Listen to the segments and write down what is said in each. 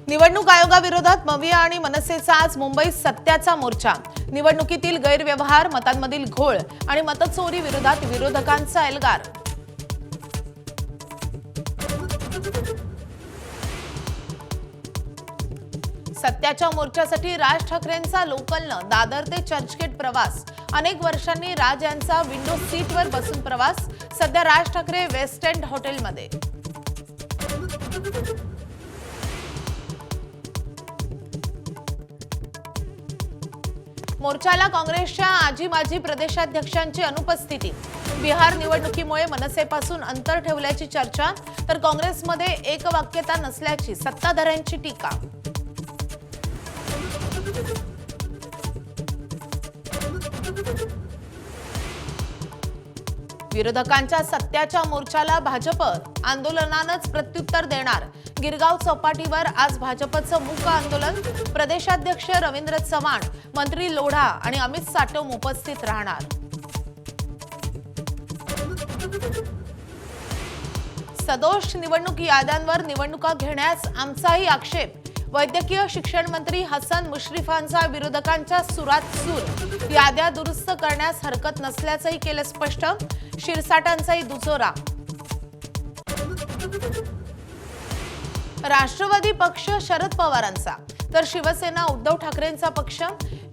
निवडणूक आयोगाविरोधात मविया आणि मनसेचा आज मुंबईत सत्याचा मोर्चा। निवडणुकीतील गैरव्यवहार, मतांमधील घोळ आणि मतचोरी विरोधात विरोधकांचा एल्गार। सत्याच्या मोर्चासाठी राज ठाकरेंचा लोकलनं दादर ते चर्चगेट प्रवास। अनेक वर्षांनी राज यांचा विंडो सीटवर बसून प्रवास। सध्या राज ठाकरे वेस्ट एंड हॉटेलमध्ये। मोर्चाला काँग्रेसच्या आजी माजी प्रदेशाध्यक्षांची अनुपस्थिती। बिहार निवडणुकीमुळे मनसेपासून अंतर ठेवल्याची चर्चा, तर काँग्रेसमध्ये एकवाक्यता नसल्याची सत्ताधाऱ्यांची टीका। विरोधकांच्या सत्याच्या मोर्चाला भाजप आंदोलनानंच प्रत्युत्तर देणार। गिरगाव चौपाटीवर आज भाजपचं मूक आंदोलन। प्रदेशाध्यक्ष रवींद्र चव्हाण, मंत्री लोढा आणि अमित साटम उपस्थित राहणार। सदोष निवडणूक याद्यांवर निवडणुका घेण्यास आमचाही आक्षेप। वैद्यकीय शिक्षण मंत्री हसन मुश्रीफांचा विरोधकांच्या सुरात सूर। याद्या दुरुस्त करण्यास हरकत नसल्याचंही केलं स्पष्ट। शिरसाटांचाही दुजोरा। राष्ट्रवादी पक्ष शरद पवारांचा, तर शिवसेना उद्धव ठाकरेंचा पक्ष।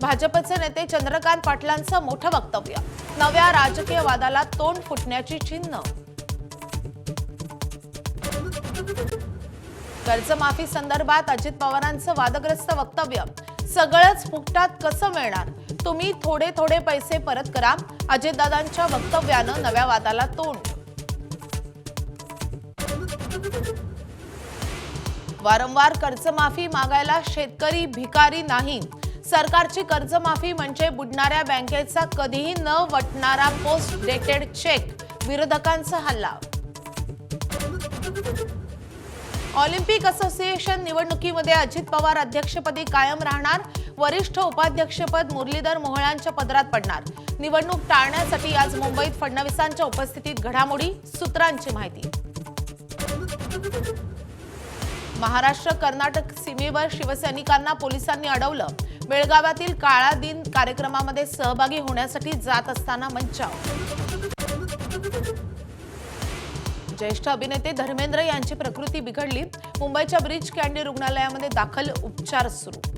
भाजपचे नेते चंद्रकांत पाटलांचं मोठं वक्तव्य। नव्या राजकीय वादाला तोंड फुटण्याची चिन्ह। कर्जमाफी संदर्भात अजित पवारांचं वादग्रस्त वक्तव्य। सगळंच फुकटात कसं मिळणार? तुम्ही थोडे थोडे पैसे परत करा। अजितदादांच्या वक्तव्यानं नव्या वादाला तोंड। वारंवार कर्जमाफी मागायला शेतकरी भिकारी नाही। सरकारची कर्जमाफी म्हणजे बुडणाऱ्या बँकेचा कधीही न वटणारा पोस्ट डेटेड चेक। विरोधकांचा हल्ला। ऑलिम्पिक असोसिएशन निवडणुकीमध्ये अजित पवार अध्यक्षपदी कायम राहणार। वरिष्ठ उपाध्यक्षपद मुरलीधर मोहोळांच्या पदरात पडणार। निवडणूक टाळण्यासाठी आज मुंबईत फडणवीसांच्या उपस्थितीत घडामोडी। सूत्रांची माहिती। महाराष्ट्र कर्नाटक सीमेवर शिवसैनिकांना पोलिसांनी अडवलं। बेळगावातील काळा दिन कार्यक्रमामध्ये सहभागी होण्यासाठी जात असताना मंचाव। ज्येष्ठ अभिनेते धर्मेंद्र यांची प्रकृती बिघडली। मुंबईच्या ब्रीच कँडी रुग्णालयामध्ये दाखल, उपचार सुरू।